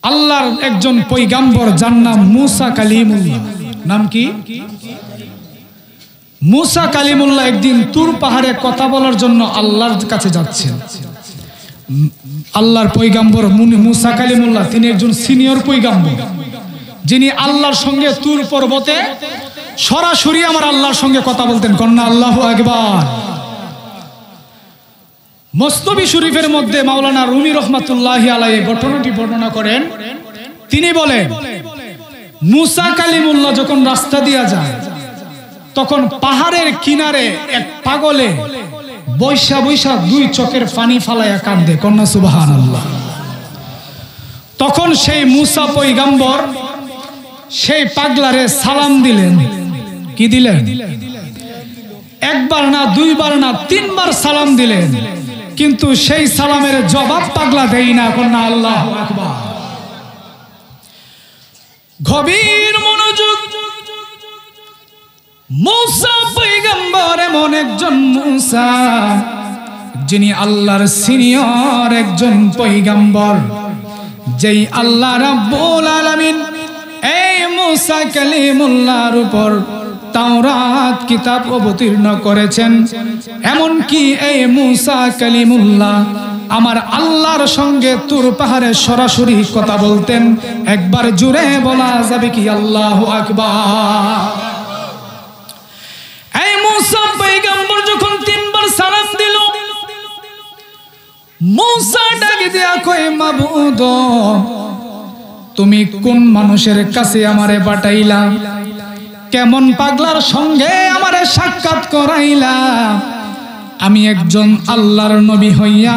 আল্লাহর একজন পয়গম্বর যার নাম মুসা কালিমুল্লাহ। নাম কি? মুসা কালিমুল্লাহ একদিন তুর পাহাড়ে কথা বলার জন্য আল্লাহর কাছে যাচ্ছেন। আল্লাহর পয়গম্বর মুসা কালিমুল্লাহ তিনি একজন সিনিয়র পয়গম্বর, যিনি আল্লাহর সঙ্গে তুর পর্বতে সরাসরি আমার আল্লাহর সঙ্গে কথা বলতেন। কন্যা আল্লাহু আকবার। মস্তবি শরীফের মধ্যে মাওলানা রুমি রহমাতুল্লাহি আলাইহি ঘটনাটি বর্ণনা করেন। তিনি বলেন, মুসা কালিমুল্লাহ যখন রাস্তা দিয়া যায়, তখন পাহাড়ের কিনারে এক পাগলে বৈশা বৈশা দুই চোখের পানি ফালাইয়া কান্দে। কন্যা সুবহানাল্লাহ। তখন সেই মুসা পয়গম্বর সেই পাগলারে সালাম দিলেন। কি দিলেন? একবার না, দুইবার না, তিনবার সালাম দিলেন, কিন্তু সেই সালামের জবাব পাগলা দেই না। কন্যা আল্লাহু আকবার। গভীর মনোযোগ। মুসা পয়গম্বর এমন একজন মুসা, যিনি আল্লাহর সিনিয়র একজন পয়গম্বর, যেই আল্লাহ রাব্বুল আলামিন এই মুসা কালিমুল্লাহর উপর তাওরাত কিতাব অবতীর্ণ করেছেন। এমন কি এই মুসা কালিমুল্লাহ আমার আল্লাহর সঙ্গে তুর পাহাড়ে সরাসরি কথা বলতেন। একবার জুড়ে বলা যাবে কি আল্লাহু আকবার। এই মুসা পয়গম্বর যখন তিনবার সালাম দিল, মুসা ডাক দিয়া কয়, মাবুদ তুমি কোন মানুষের কাছে আমারে পাঠাইলা? কেমন পাগলার সঙ্গে আমারে সাক্ষাৎ করাইলা? আমি একজন আল্লাহর নবী হইয়া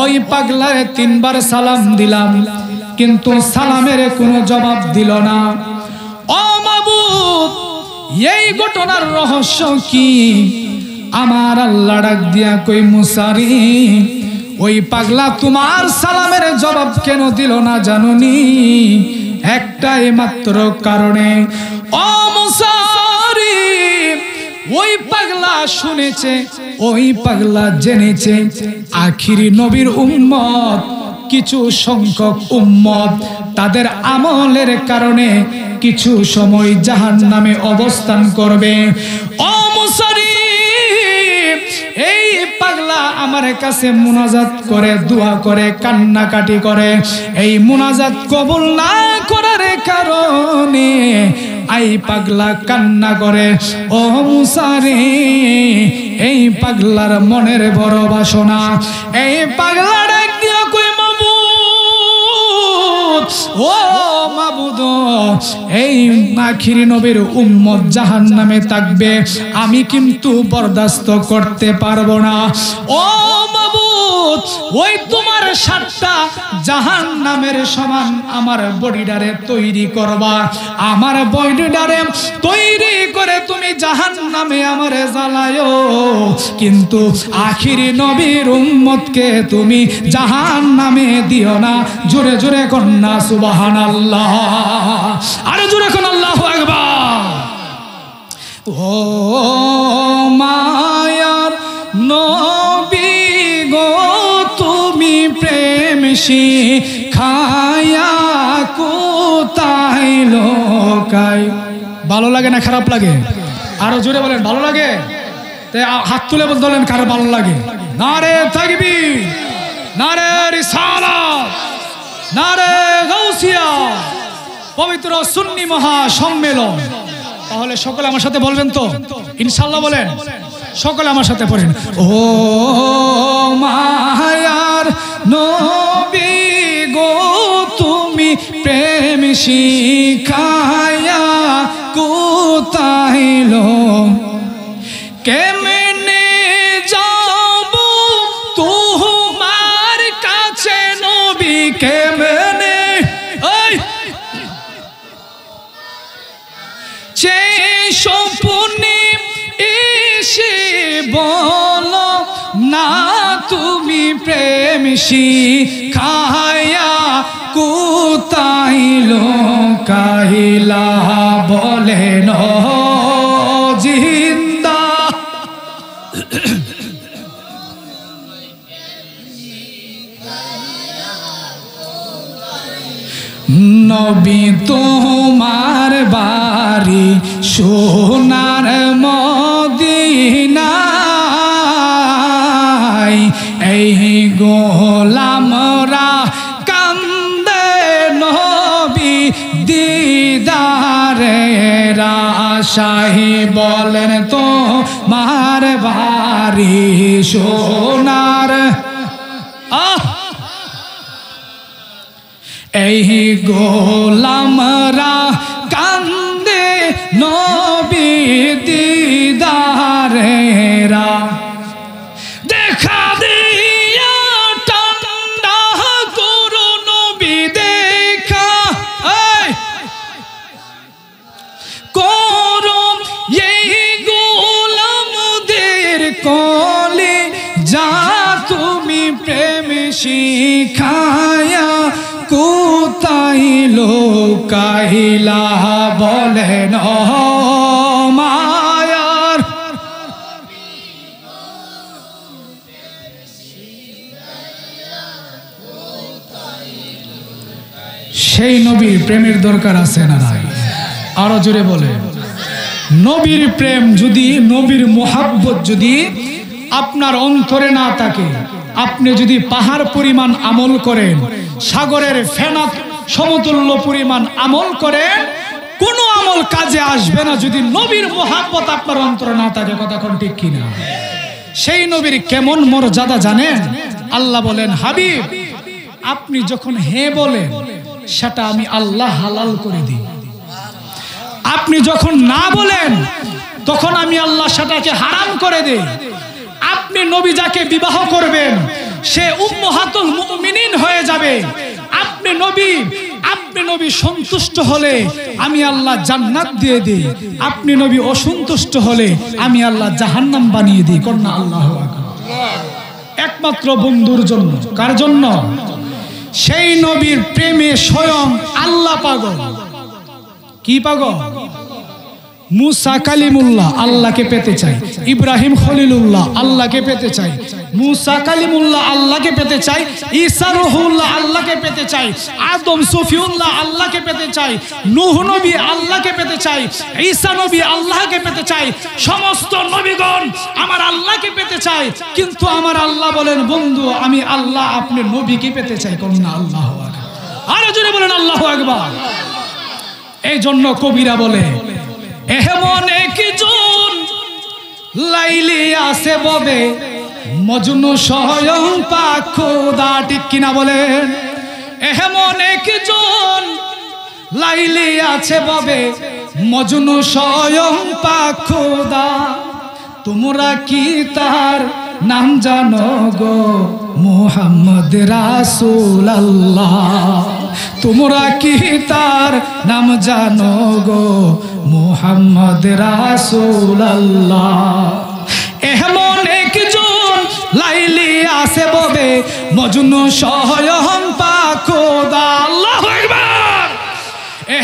ওই পাগলারে তিনবার সালাম দিলাম, কিন্তু সালামের কোনো জবাব দিল না। ও মাবুদ, এই ঘটনার রহস্য কি? আমার আল্লাহ ডাক দিয়া কই, মুসারি ওই পাগলা তোমার সালামের জবাব কেন দিল না জানুনি? একটাই মাত্র কারণে। ও মুসারি, ওই পাগলা শুনেছে, ওই পাগলা জেনেছে আখিরি নবীর উম্মত, কিছু সংখ্যক উম্মত তাদের আমলের কারণে কিছু সময় জাহান্নামে অবস্থান করবে। ও মুসারি, এই পাগলা আমার কাছে মুনাজাত করে, দোয়া করে, কান্নাকাটি করে। এই মুনাজাত কবুল না করার কারণে এই পাগলা কান্না করে। ও মুসারি, এই পাগলার মনের বড় বাসনা। এই পাগলা ডাক দিয়া কই, মাবুদ, ও মাবুদ, এই আখিরি নবীর উম্মত জাহান্নামে থাকবে, আমি কিন্তু বরদাস্ত করতে পারবো না। ও মাবুদ, ওই তোমার 7টা জাহান্নামের সমান আমার বডিটারে তৈরি করবা। আমার বডিটারে তৈরি করে তুমি জাহান্নামে আমারে জ্বালায়ো, কিন্তু আখিরি নবীর উম্মতকে তুমি জাহান্নামে দিও না। জোরে জোরে কন্যা সুবহানাল্লাহ। আরে জোরে কোন আল্লাহু আকবার। ও মায়ার নবী গো, তুমি প্রেম শিখায়া কোথায় লোকায়। ভালো লাগে না খারাপ লাগে? আরো জোরে বলেন, ভালো লাগে? হাত তুলে বলেন কার ভালো লাগে। নারে তাকবীর, নারে রিসালাত, নারে গাউসিয়া, পবিত্র সুন্নি মহা সম্মেলন। তাহলে সকলে আমার সাথে বলবেন তো ইনশাআল্লাহ? বলেন সকলে আমার সাথে পড়েন। ও মায়ার নবী গো, তুমি প্রেম শিখায়া কোথায় কেমনে যাব তোমার কাছে নবী, কেমনে স্বপ্নে এসে বলো না তুমি প্রেম শিখায়া কোথায় লোকাইলা? বলেন জিন্দা নবী তোমার বাড়ি সোনার মদিনায়, এই গোলামরা কান্দে নবী দিদারের আশায়, বলেন তোমার বাড়ি সোনার, এই গোলামরা কান্দে নবী দিদারেরা, দেখা দিয়া ঠান্ডা করো নবী দেখা করো এই গোলামদের কলে যা তুমি প্রেম শিখায়া কোথায় লোকাইলা, বলেন মায়ার সেই নবীর প্রেমের দরকার আছে না নাই? আরো জোরে বলে, নবীর প্রেম যদি, নবীর মোহাব্বত যদি আপনার অন্তরে না থাকে, আপনি যদি পাহাড় পরিমাণ আমল করেন, সাগরের ফেনা সমতুল্য পরিমাণ আমল করেন, কোন আমল কাজে আসবে না যদি নবীর মোহাব্বত আপনার অন্তরে না থাকে। কথা কোন ঠিক কিনা? সেই নবীর কেমন মর্যাদা জানেন? আল্লাহ বলেন, হাবিব আপনি যখন হে বলেন সেটা আমি আল্লাহ হালাল করে দিই, আপনি যখন না বলেন তখন আমি আল্লাহ সেটাকে হারাম করে দেই। আপনি নবী যাকে বিবাহ করবেন সে উম্মাহাতুল মুমিনিন হয়ে যাবে। আপনি নবী সন্তুষ্ট হলে আমি আল্লাহ জান্নাত দিয়ে দিই, আপনি নবী অসন্তুষ্ট হলে আমি আল্লাহ জাহান্নাম বানিয়ে দিই। কন্যা আল্লাহু আকবার। একমাত্র বন্ধুর জন্য। কার জন্য? সেই নবীর প্রেমে স্বয়ং আল্লাহ পাগল। কি পাগল? মুসা কালিমুল্লাহ আল্লাহকে পেতে চাই, ইব্রাহিম খলিলুল্লাহ আল্লাহকে পেতে চাই, মুসা কালিমুল্লাহ আল্লাহকে পেতে চাই, ঈসা রুহুল্লাহ আল্লাহকে পেতে চাই, আদম সফিউল্লাহ আল্লাহকে পেতে চাই, নূহ নবী আল্লাহকে পেতে চাই, ঈসা নবী আল্লাহকে পেতে চাই, সমস্ত নবীগণ আমার আল্লাহকে পেতে চাই। কিন্তু আমার আল্লাহ বলেন, বন্ধু আমি আল্লাহ আপনি নবীকে পেতে চাই। কন্যা আল্লাহু আকবার। আরো জোরে বলেন আল্লাহু আকবার। এই জন্য কবিরা বলে, এমন একজন লাইলি আছে ববে মজনু স্বয়ং পাক খোদা। ঠিক কিনা বলেন? এমন একজন লাইলি আছে ববে মজনু স্বয়ং পাক খোদা। তোমরা কি তার নাম জানো গো? মুহাম্মদ রাসূলুল্লাহ। তোমরা কি তার নাম জানো গো? মুহাম্মদ রাসূলুল্লাহ। এমন একজন লাইলি আছে ববে মজনু স্বয়ং পাক খোদা। আল্লাহু আকবার।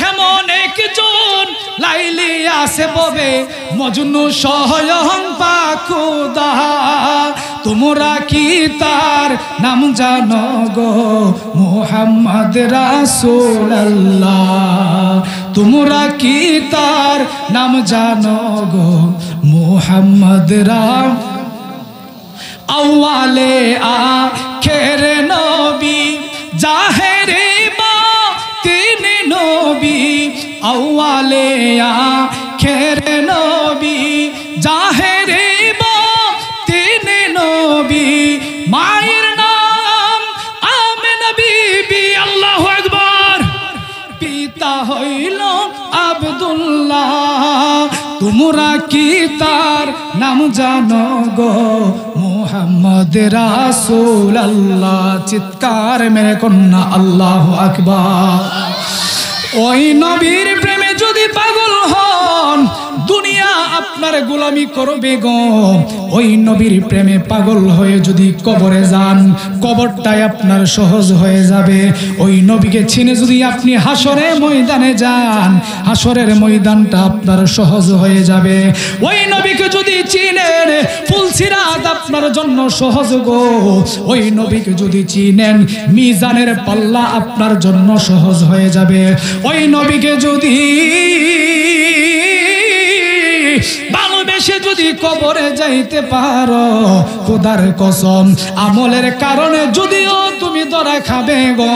এমন একজন লাইলি আছে ববে মজনু স্বয়ং পাক খোদা। তোমরা কি তার নাম জানো গো? মুহাম্মদ রাসূলুল্লাহ। তোমরা কি তার নাম জানো গো? মুহাম্মদ আউয়ালে আখেরে নবী জাহেরে বাতিন নবী। আউয়ালে আখেরে নবী জাহেরে বাতিন নবী। মায়ের নাম আমেনা বিবি। আল্লাহু আকবার। পিতা হইল আব্দুল্লাহ। তোমরা কি তার নাম জানো গো? মুহাম্মদ রাসূলুল্লাহ। চিৎকার মেরে কন্যা আল্লাহু আকবার। ওই নবীর প্রেমে যদি পাগল হন দুনিয়া আপনার গোলামি করবে গো। ওই নবীর প্রেমে পাগল হয়ে যদি কবরে যান, কবরটাই আপনার সহজ হয়ে যাবে। ওই নবীকে চিনে যদি আপনি হাসরের ময়দানে যান, হাসরের ময়দানটা আপনার সহজ হয়ে যাবে। ওই নবীকে যদি চিনেন, ফুলসিরাত আপনার জন্য সহজ গো। ওই নবীকে যদি চিনেন, মিজানের পাল্লা আপনার জন্য সহজ হয়ে যাবে। ওই নবীকে যদি ভালোবেসে যদি কবরে যাইতে পারো, খোদার কসম আমলের কারণে যদিও তুমি ধরা খাবে গো,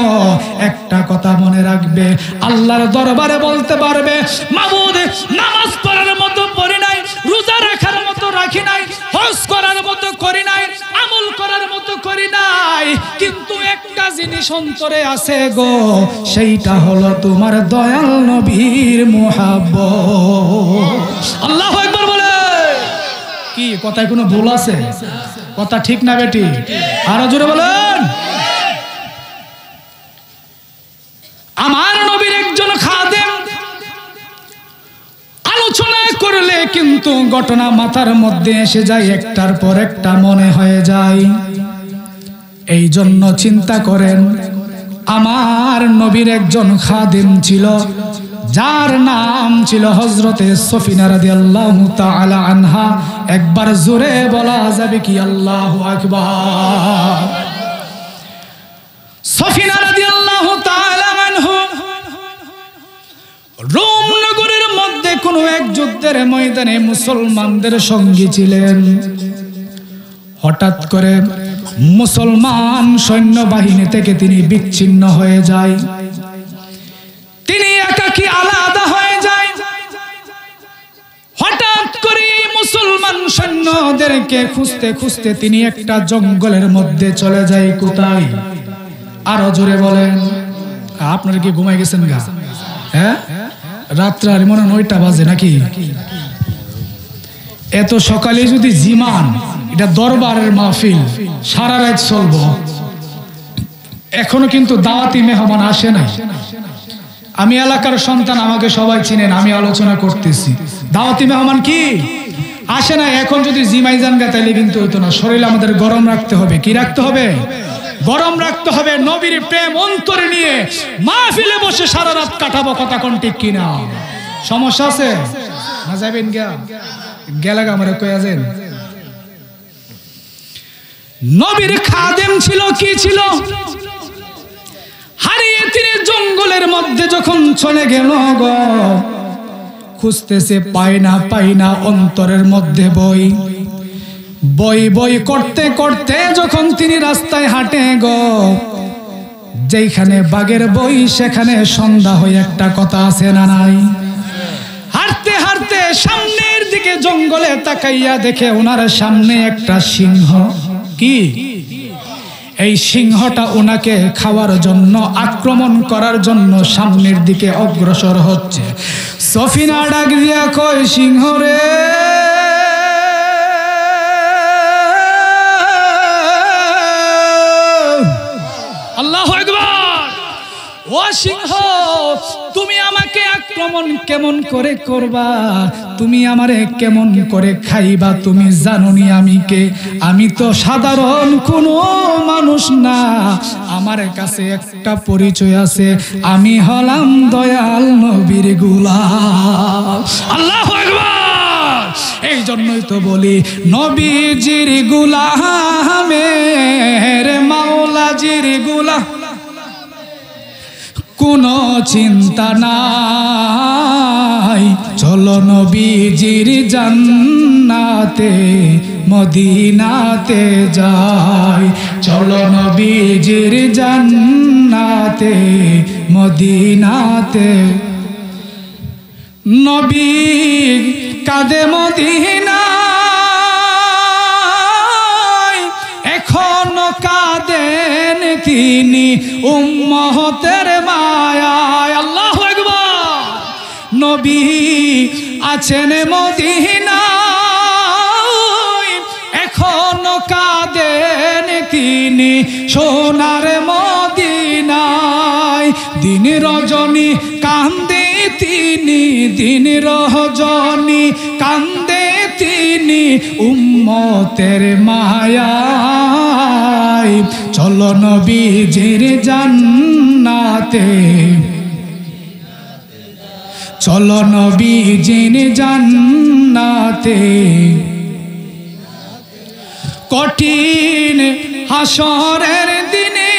একটা কথা মনে রাখবে, আল্লাহর দরবারে বলতে পারবে, মাবুদ নামাজ পড়ার মতো পড়ি নাই, রোজা রাখার মতো রাখি নাই, হজ করার মতো করি নাই, আমল করার মতো করি নাই, কিন্তু একটা জিনিস অন্তরে আছে গো, সেইটা হলো তোমার দয়াল নবীর মুহাব্বত। আল্লাহু আকবার বলে। কি কথায় কোনো ভুল আছে? কথা ঠিক না বেটি? আরো জোরে বলেন। আমার নবীর একজন খাদেম, আলোচনা করলে কিন্তু ঘটনা মাথার মধ্যে এসে যায়, একটার পর একটা মনে হয়ে যায়। এই জন্য চিন্তা করেন, আমার নবীর একজন খাদেম ছিল, যার নাম ছিল হযরতে সফিনা রাদিয়াল্লাহু তাআলা আনহা। একবার জোরে বলা যাবে কি আল্লাহু আকবার? সফিনা রাদিয়াল্লাহু তাআলা আনহা রোম নগরের মধ্যে কোন এক যুদ্ধের ময়দানে মুসলমানদের সঙ্গী ছিলেন। হঠাৎ করে মুসলমান সৈন্যবাহিনী থেকে তিনি বিচ্ছিন্ন হয়ে যায়, তিনি একাকী আলাদা হয়ে যায়। হঠাৎ করে মুসলমান সৈন্যদেরকে খুঁজতে খুঁজতে তিনি একটা জঙ্গলের মধ্যে চলে যায়। কোথায়? আরো জোরে বলেন। আপনারা কি ঘুমাই গেছেন গা? হ্যাঁ, রাত্রে আর মনে 9টা বাজে নাকি? এত সকালে যদি জিমান, এটা দরবারের মাহফিল, সারা রাত চলবো। এখনো কিন্তু দাওয়াতি মেহমান আসে না। আমি এলাকার সন্তান, আমাকে সবাই চিনেন, আমি আলোচনা করতেছি। দাওয়াতি মেহমান কি আসে না? এখন যদি জিমাই যান গা তাইলে কিন্তু হইতো না। শরীর আমাদের গরম রাখতে হবে। কি রাখতে হবে? গরম রাখতে হবে। নবীর প্রেম অন্তরে নিয়ে মাহফিলে বসে সারা রাত কাটাবো। কথা কোন ঠিক কিনা? সমস্যা আছে না? যাবেন গেলা আমরা কয়ে যান। নবীর খাদেম ছিল, কি ছিল? হারিয়ে তিনি জঙ্গলের মধ্যে যখন চলে গেল গো, খুঁজতেছে, পাই না, অন্তরের মধ্যে বই বই করতে করতে যখন তিনি রাস্তায় হাঁটে গো, যেখানে বাগের বই সেখানে সন্ধ্যা হয়ে, একটা কথা আছে না নাই? হাঁটতে হাঁটতে সামনের দিকে জঙ্গলে তাকাইয়া দেখে ওনার সামনে একটা সিংহ। কি? এই সিংহটা ওনাকে খাওয়ার জন্য, আক্রমণ করার জন্য সামনের দিকে অগ্রসর হচ্ছে। সফিনা ডাক দিয়া কয়, সিংহ রে, আল্লাহু আকবার। ও সিংহ, তুমি আমাকে আক্রমণ কেমন করে করবা? তুমি আমারে কেমন করে খাইবা? তুমি জানোনি আমি কে? আমি তো সাধারণ কোনো মানুষ না, আমার কাছে একটা পরিচয় আছে, আমি হলাম দয়াল নবীর গোলাম। আল্লাহু আকবার। এই জন্যই তো বলি, নবীজির গোলামের মাওলাজির গোলাম, কোনো চিন্তা নাই, চলো নবীজির জান্নাতে মদিনাতে যাই, চলো নবীজির জান্নাতে মদিনাতে। নবী কাঁদে মদিনায়, এখনো কাঁদেন তিনি উম্মতের মায়ায়। আল্লাহু আকবার। নবী আছেন মদিনায়, এখনো কাঁদেন তিনি সোনার মদিনায়। দিন রজনী কান্দে তিনি, দিন রজনী কান্দে তিনি উম্মতের মায়ায়। চলো নবীজির জান্নাতে, চলো নবীজির জান্নাতে। কঠিন হাসরের দিনে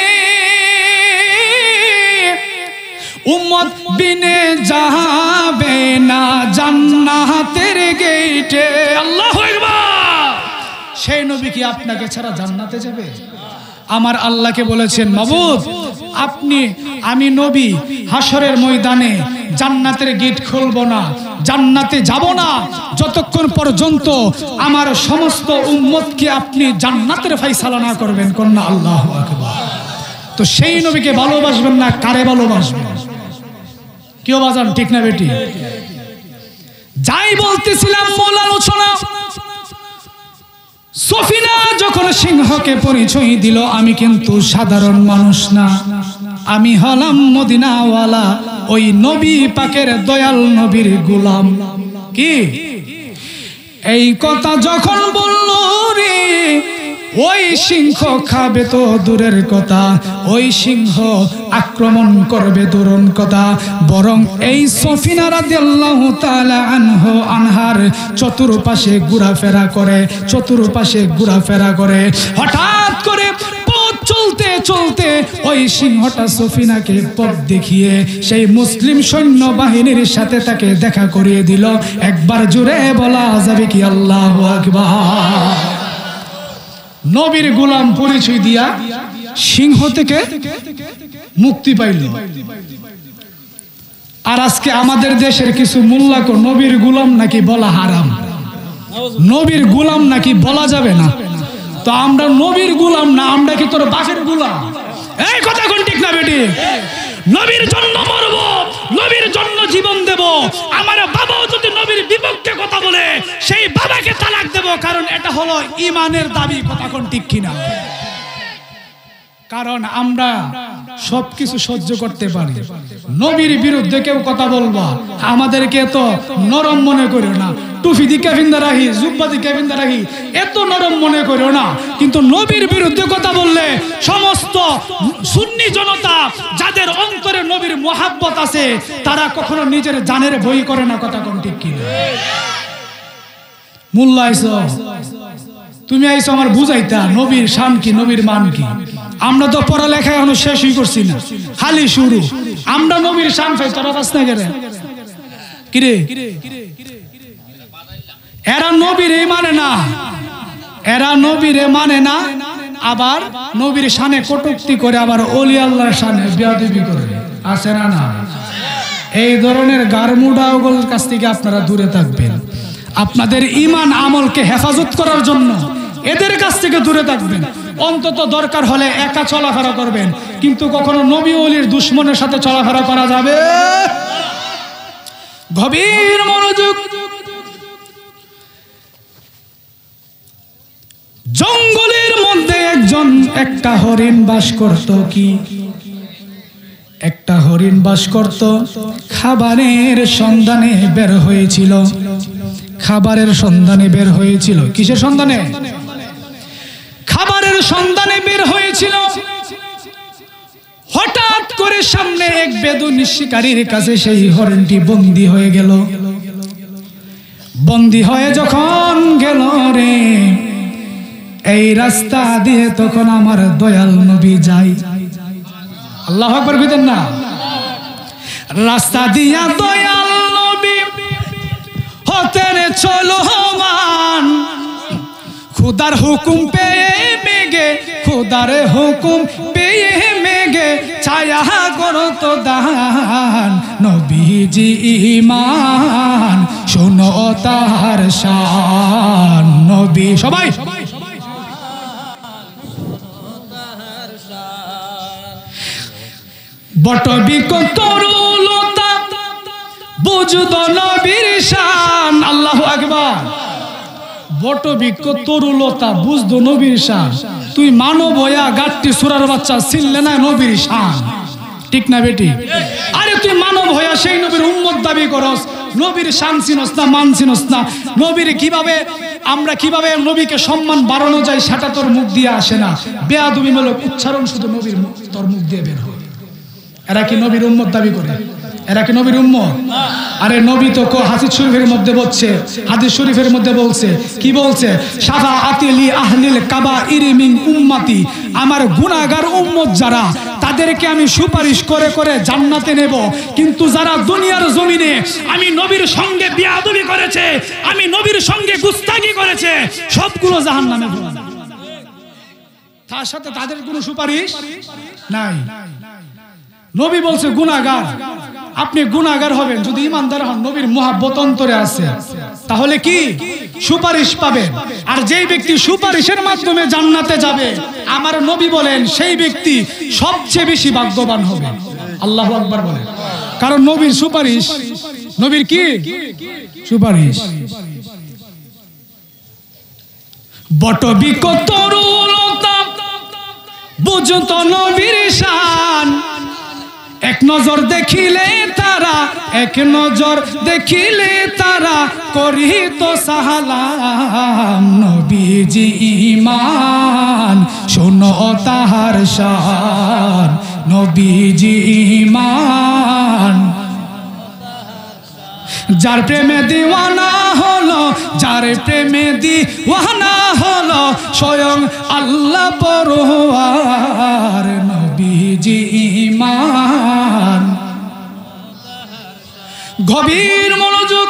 উম্মত বিনে যাবে না জান্নাতের গেটে। আল্লাহু আকবার। সেই নবী কি আপনাকে ছাড়া জান্নাতে যাবে? আমার আল্লাহকে বলেছেন, মাবুদ আপনি, আমি নবী হাসরের ময়দানে জান্নাতের গেট খুলব না, জান্নাতে যাব না যতক্ষণ পর্যন্ত আমার সমস্ত উম্মতকে আপনি জান্নাতের ফয়সালা না করবেন। কন্যা আল্লাহু আকবার। তো সেই নবীকে ভালোবাসবেন না কারে ভালোবাসবেন? কেউ বাজান ঠিক না বেটি? যাই বলতেছিলাম মূল আলোচনা, সফিনা যখন সিংহকে পরিচয় দিল, আমি কিন্তু সাধারণ মানুষ না, আমি হলাম মদিনাওয়ালা, ওই নবী পাকের দয়াল নবীর গোলাম। কি এই কথা যখন বলল রে, ওই সিংহ খাবে তো দূরের কথা, ওই সিংহ আক্রমণ করবে দূরের কথা, বরং এই সফিনা রাদিয়াল্লাহু তাআলা আনহার চতুর্পাশে ঘোরাফেরা করে, চতুর্পাশে ঘোরাফেরা করে। হঠাৎ করে পথ চলতে চলতে ওই সিংহটা সফিনাকে পথ দেখিয়ে সেই মুসলিম সৈন্য বাহিনীর সাথে তাকে দেখা করিয়ে দিল। একবার জোরে বলা যাবে কি আল্লাহু আকবার? নবীর গোলাম পরিচয় দিয়া সিংহ থেকে মুক্তি পাইল। আর আজকে আমাদের দেশের কিছু মোল্লাকে নবীর গোলাম নাকি বলা হারাম, নবীর গোলাম নাকি বলা যাবে না। তো আমরা নবীর গোলাম না, আমরা কি তোর বাপের গোলাম? এই কথা কোন ঠিক না বেটি? নবীর জন্য মরব, নবীর জন্য জীবন দেব। আমার বাবাও যদি নবীর বিপক্ষে কথা বলে সেই বাবাকে তালাক দেব, কারণ এটা হলো ঈমানের দাবি। কথা কোন ঠিক কিনা? কারণ আমরা সবকিছু সহ্য করতে পারি, নবীর বিরুদ্ধে কেউ কথা বলবা আমাদেরকে তো নরম মনে করো না, টুপি দিকে ফিন্দা রাখি, জুব্বা দিকে ফিন্দা রাখি, এত নরম মনে করো না। কিন্তু নবীর বিরুদ্ধে কথা বললে সমস্ত সুন্নি জনতা যাদের অন্তরে নবীর মোহাব্বত আছে তারা কখনো নিজের জানের ভয় করে না। কথা কোন ঠিক কিনা? মোল্লা আইছো, তুমি আইছো আমার বুঝাইতা নবীর শান কি, নবীর মান কি। আমরা তো পড়ালেখা এখনো শেষই করছি না, খালি শুরু। আমরা নবীর শান পাই, তোরা পাস না কেন? কিরে এরা নবীরে মানে না, এরা নবীরে মানে না, আবার নবীর শানে কটূক্তি করে, আবার ওলি আল্লাহর শানে বেয়াদবি করে। আছে না? না, এই ধরনের গারমুডাওগুলোর কাছ থেকে আপনারা দূরে থাকবেন। আপনাদের ঈমান আমলকে হেফাজত করার জন্য এদের কাছ থেকে দূরে থাকবেন। অন্তত দরকার হলে একা চলাফেরা করবেন, কিন্তু কখনো নবী ওলির দুশমনের সাথে চলাফেরা করা যাবে। গভীর মনোযোগ। জঙ্গলের মধ্যে একটা হরিণ বাস করত। কি একটা হরিণ বাস করত, খাবারের সন্ধানে বের হয়েছিল। খাবারের সন্ধানে বের হয়েছিল। কিসের সন্ধানে? খাবারের সন্ধানে বের হয়েছিল। হঠাৎ করে সামনে এক বেদুইন শিকারীর কাছে সেই হরিণটি বন্দী হয়ে গেল। বন্দী হয়ে যখন গেল রে, এই রাস্তা দিয়ে তখন আমার দয়াল নবী যায়। আল্লাহু আকবার কইতেন না? রাস্তা দিয়া দয়াল নবী হতেন চলমান, খুদার হুকুম পেয়ে মেঘে, খুদার হুকুম পেয়ে মেঘে ছায়া করত দান। নবীজি ঈমান শোনো তার শান। নবী সবাই বটবৃক্ষ তরুলতা বুঝতো নবীর শান। আল্লাহু আকবার। বটবৃক্ষ তরুলতা বুঝতো নবীর শান। তুই মানব হইয়া গাট্টি সুরার বাচ্চা চিনলে না নবীর শান। ঠিক না বেটি? আরে তুই মানব হইয়া সেই নবীর উম্মত দাবি করস, নবীর শান চিনস না, মান চিনস না, নবীর কিভাবে আমরা কিভাবে নবীকে সম্মান বাড়ানো যায় সেটা তোর মুখ দিয়ে আসে না। বেয়াদবিমূলক উচ্চারণ শুধু নবীর তোর মুখ দিয়ে বের হয়। এরা কি নবীর উম্মত দাবি করে? এরা কি নবীর উম্মত? আরে নবী তো হাদিস শরীফের মধ্যে বলছে, হাদিস শরীফের মধ্যে বলছে, কি বলছে? শাফাআতি লি আহলিল কাবাইরি মিন উম্মতি, আমার গুনাহগার উম্মত যারা, তাদেরকে আমি সুপারিশ করে করে জান্নাতে নেব। কিন্তু যারা দুনিয়ার জমিনে আমি নবীর সঙ্গে বেয়াদবি করেছে, আমি নবীর সঙ্গে গুস্তাখি করেছে, সবগুলো জাহান্নামে যাবে। তার সাথে তাদের কোনো সুপারিশ নাই। নবী বলছে গুনাহগার, আপনি গুনাহগার হবেন যদি ইমানদার হন, নবীর মুহাব্বত অন্তরে আছে, তাহলে কি সুপারিশ পাবেন। আর যেই ব্যক্তি সুপারিশের মাধ্যমে জান্নাতে যাবে, আমার নবী বলেন সেই ব্যক্তি সবচেয়ে বেশি ভাগ্যবান হবে। আল্লাহু আকবার বলেন। কারণ নবীর সুপারিশ, নবীর কি সুপারিশ। বটবৃক্ষ তরুলতা বুঝত নবীর শান, এক নজর দেখিলে তারা, এক নজর দেখিলে তারা করিত সালাম। নবীজি ঈমান শোনো তাহার শান, নবীজি ঈমান। যার প্রেমে দিওয়ানা হলো, যার প্রেমে দিওয়ানা হলো স্বয়ং আল্লাহ পরওয়ার। নবীজি ঈমান। গভীর মনোযোগ।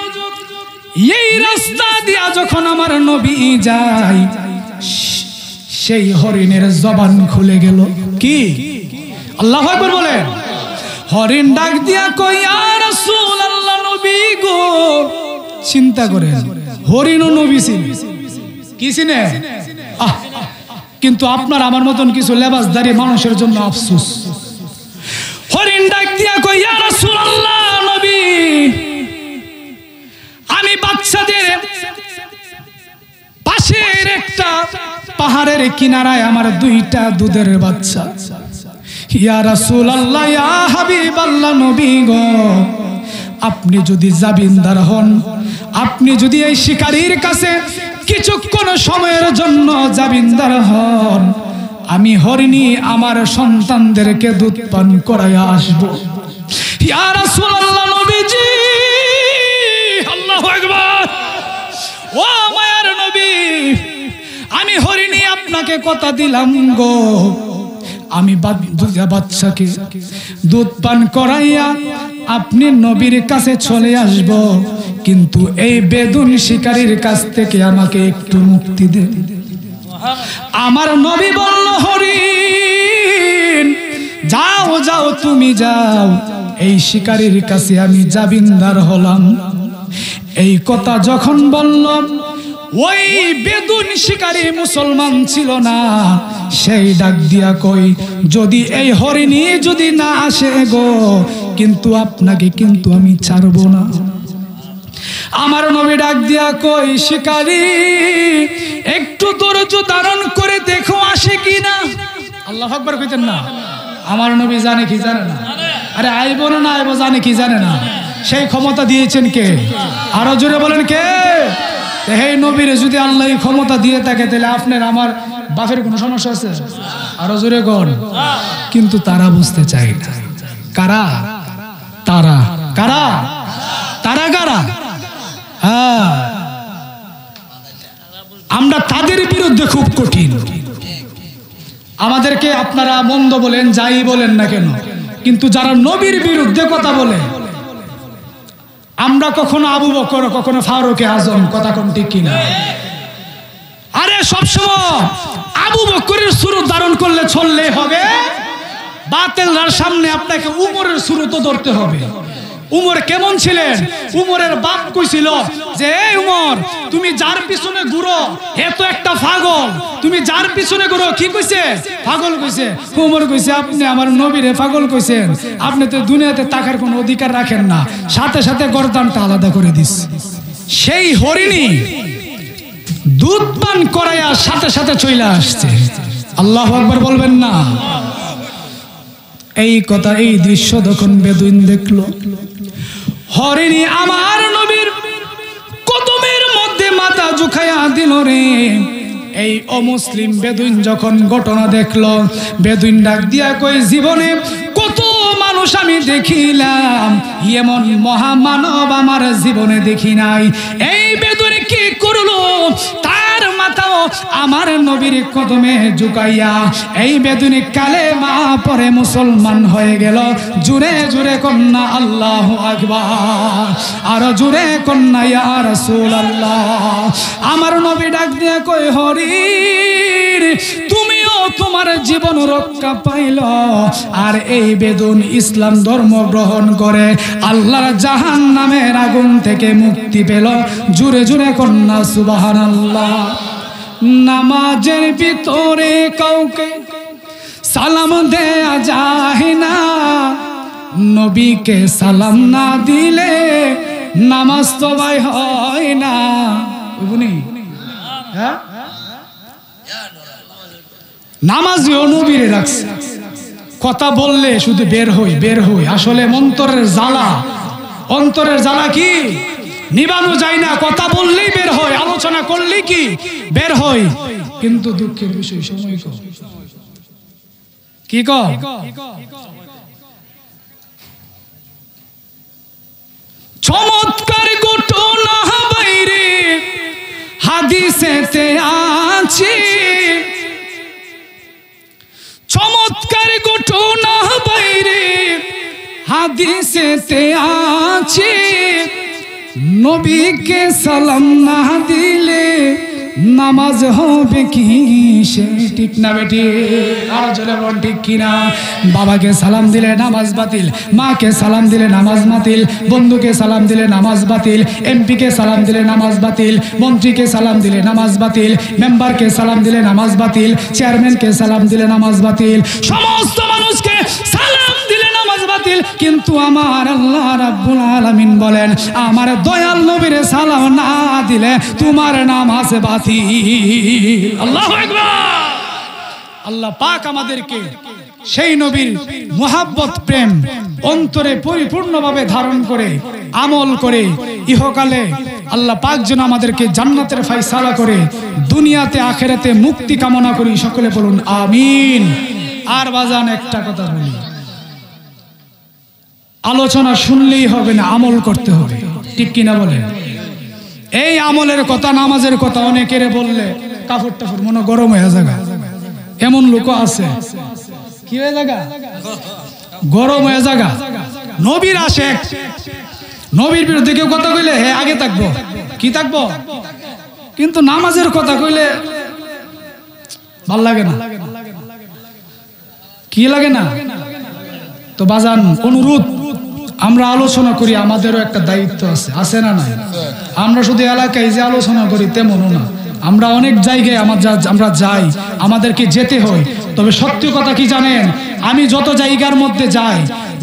এই রাস্তা দিয়া যখন আমার নবী যায়, সেই হরিণের জবান খুলে গেল। কি? আল্লাহু আকবার বলেন। হরিণ ডাক দিয়া কই, ইয়া রাসূলুল্লাহ, নবী গো। চিন্তা করেন, হরিণ ও নবী চিনে, কি চিনে? কিন্তু আপনার আমার মতন কিছু লেবাসদারি মানুষের জন্য আফসোস। হরিণ ডাক দিয়া কই, ইয়া রাসূলুল্লাহ, নবী, আমি বাচ্চাদের পাশের একটা পাহাড়ের কিনারায় আমার দুইটা দুধের বাচ্চা। ইয়া রাসূলুল্লাহ, ইয়া হাবিবাল্লাহ, নবী গো, আপনি যদি জামিনদার হন, আপনি যদি এই শিকারীর কাছে কিছুক্ষণ সময়ের জন্য জামিনদার হন, আমি হরিণী আমার সন্তানদেরকে দুধ পান করাইয়া আসবো। ইয়া রাসূলুল্লাহ, নবীজি। আল্লাহু আকবার। ও মায়ার নবী, আমি হরিণী আপনাকে কথা দিলাম গো, আমি বাচ্চাকে দুধ পান করাইয়া আপনি নবীর কাছে চলে আসব, কিন্তু এই বেদুন শিকারীর কাছ থেকে আমাকে একটু মুক্তি দেন। আমার নবী বলল, হরিণ যাও যাও, তুমি যাও, এই শিকারীর কাছে আমি জামিনদার হলাম। এই কথা যখন বললাম, ওই বেদুন শিকারী মুসলমান ছিল না, সেই ডাক দিয়া কই, যদি এই হরিণী যদি না আসে গো, কিন্তু আপনাকে কিন্তু আমি ছাড়বো না। আমার নবী ডাক দিয়া কই, শিকারী একটু ধৈর্য ধারণ করে দেখো আসে কিনা। আল্লাহু আকবার কইতেন না? আমার নবী জানে কি জানে না? আরে আইব না আইব জানে কি জানে না? সেই ক্ষমতা দিয়েছেন কে? আরো জোরে বলেন কে? এই নবীরে যদি আল্লাহ ক্ষমতা দিয়ে থাকে, তাহলে আপনার আমার বাপের কোনো সমস্যা আছে? আরো জোরে কর। কিন্তু তারা বুঝতে চায় না। কারা? তারা কারা? তারা কারা? হ্যাঁ, আমরা তাদের বিরুদ্ধে খুব কঠিন। আমাদেরকে আপনারা মন্দ বলেন, যাই বলেন না কেন, কিন্তু যারা নবীর বিরুদ্ধে কথা বলে, আমরা কখনো আবু বকর, কখনো ফারুকে আজম, কথা কোন ঠিক কিনা? আরে সবসময় আবু বকরের সুরত ধারণ করলে চললে হবে? বাতিলর সামনে আপনাকে উমরের সুরত ধরতে হবে। উমর কেমন ছিলেন? উমরের বাপ কইছিল যে, এই উমর, তুমি যার পিছনে ঘুরো এ তো একটা পাগল, তুমি যার পিছনে ঘুরো, কি কইছে? পাগল কইছে। উমর কইছে, আপনি আমার নবীরে পাগল কইছেন, আপনি তো দুনিয়াতে টাকার কোনো অধিকার রাখেন না। সাথে সাথে গর্দানটা আলাদা করে দিস। সেই হরিণী দুধ পান করাইয়া সাথে সাথে চলে আসছে। আল্লাহু আকবার বলবেন না? এই কথা, এই দৃশ্য যখন বেদুইন দেখলো, হরিণী আমার নবীর কদমের মধ্যে মাথা ঝুঁকাইয়া দিল রে। এই অমুসলিম বেদুইন যখন ঘটনা দেখলো, বেদুইন ডাক দিয়া কই, জীবনে কত মানুষ আমি দেখিলাম, এমন মহামানব আমার জীবনে দেখি নাই। এই বেদুইন কি করলো, তার মাথাও আমার নবীর কদমে ঝুঁকাইয়া এই বেদুইন কালেমা পড়ে মুসলমান হয়ে গেল। জুড়ে জুড়ে কন্যা আল্লাহু আকবার, আর জুড়ে কন্যা ইয়া রাসূলুল্লাহ। আমার নবী ডাক দিয়ে কই, হরির তুমিও তোমার জীবন রক্ষা পাইল, আর এই বেদুইন ইসলাম ধর্ম গ্রহণ করে আল্লাহর জাহান্নামের আগুন থেকে মুক্তি পেল। জুড়ে জুড়ে কন্যা সুবহানাল্লাহ। নামাজের ভিতরে কাউকে সালাম দেয়া যায় না, নবীকে সালাম না দিলে নামাজ তো ভাই হয় না। হ্যাঁ, নামাজও নবীরে রাখছে, কথা বললে শুধু বের হই। আসলে অন্তরের জ্বালা কি নিবানো যায় না, কথা বললেই বের হয়, আলোচনা করলেই কি বের হয়। কিন্তু দুঃখের বিষয় সময় কি চমৎকার ঘটনা বাইরে হাদিসেতে আছে, চমৎকার ঘটনা বাইরে হাদিসেতে আছে, নবীকে সালাম না দিলে নামাজ হবে কি সে, ঠিক না বেটি? আর জোরে বল ঠিক কিনা? বাবাকে সালাম দিলে নামাজ বাতিল, মাকে সালাম দিলে নামাজ বাতিল, বন্ধুকে সালাম দিলে নামাজ বাতিল, এমপিকে সালাম দিলে নামাজ বাতিল, মন্ত্রীকে সালাম দিলে নামাজ বাতিল, মেম্বারকে সালাম দিলে নামাজ বাতিল, চেয়ারম্যানকে সালাম দিলে নামাজ বাতিল, সমস্ত মানুষকে সালাম দিলে নামাজ বাতিল। কিন্তু আমার আল্লাহ রাব্বুল আলামিন বলেন, আমার দয়াল নবীর সালাম না দিলে তোমার নামাজ বাতিল। আল্লাহু আকবার। আল্লাহ পাক আমাদেরকে সেই নবীর মুহাব্বত প্রেম অন্তরে পরিপূর্ণভাবে ধারণ করে আমল করে ইহকালে আল্লাহ পাক যেন আমাদেরকে জান্নাতের ফয়সালা করে দুনিয়াতে আখিরাতে মুক্তি কামনা করি। সকলে বলুন আমিন। আর বাজান একটা কথা বলি, আলোচনা শুনলেই হবে না, আমল করতে হবে, ঠিক কিনা বলেন? এই আমলের কথা, নামাজের কথা অনেকের বললে কাপড় টাপড় মনে গরম হয়ে যাবে, এমন লোক আছে। কি হয়ে জায়গা? গরম হয়ে জায়গা। নবীর আশেক, নবীর বিরুদ্ধে কেউ কথা কইলে হে আগে থাকবো, কি থাকবো, কিন্তু নামাজের কথা কইলে ভাল লাগে না। কি লাগে না? তো বাজান অনুরোধ, আমরা আলোচনা করি, আমাদেরও একটা দায়িত্ব আছে না নাই? আমরা শুধু এলাকায় যে আলোচনা করি তেমনও না, আমরা অনেক জায়গায় আমরা যাই, আমাদেরকে যেতে হয়। তবে সত্যি কথা কি জানেন, আমি যত জায়গার মধ্যে যাই,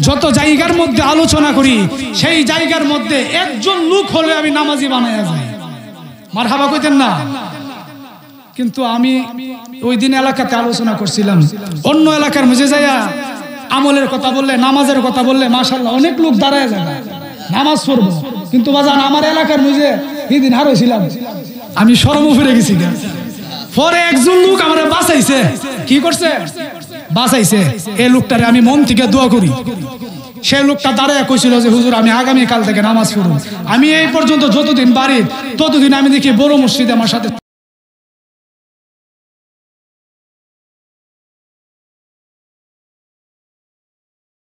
যত জায়গার মধ্যে আলোচনা করি, সেই জায়গার মধ্যে একজন লোক হলে আমি নামাজি বানায়া যাই। মারহাবা কইতেন না? কিন্তু আমি ওই দিন এলাকাতে আলোচনা করছিলাম, অন্য এলাকার মধ্যে যাইয়া আমলের কথা বললে, নামাজের কথা বললে মাশাআল্লাহ অনেক লোক দাঁড়ায় যায় নামাজ পড়বো। কিন্তু বাজান আমার এলাকার মধ্যে সেদিন হারাইছিলাম, আমি শরমও ফিরে গেছি। পরে একজন লোক আমার বাঁচাইছে। কি করছে? বাঁচাইছে। এই লোকটারে আমি মন থেকে দোয়া করি। সেই লোকটা দাঁড়ায় কইছিল যে হুজুর আমি আগামীকাল থেকে নামাজ পড়ব। আমি এই পর্যন্ত যতদিন বাড়ি ততদিন আমি দেখি বড় মসজিদে আমার সাথে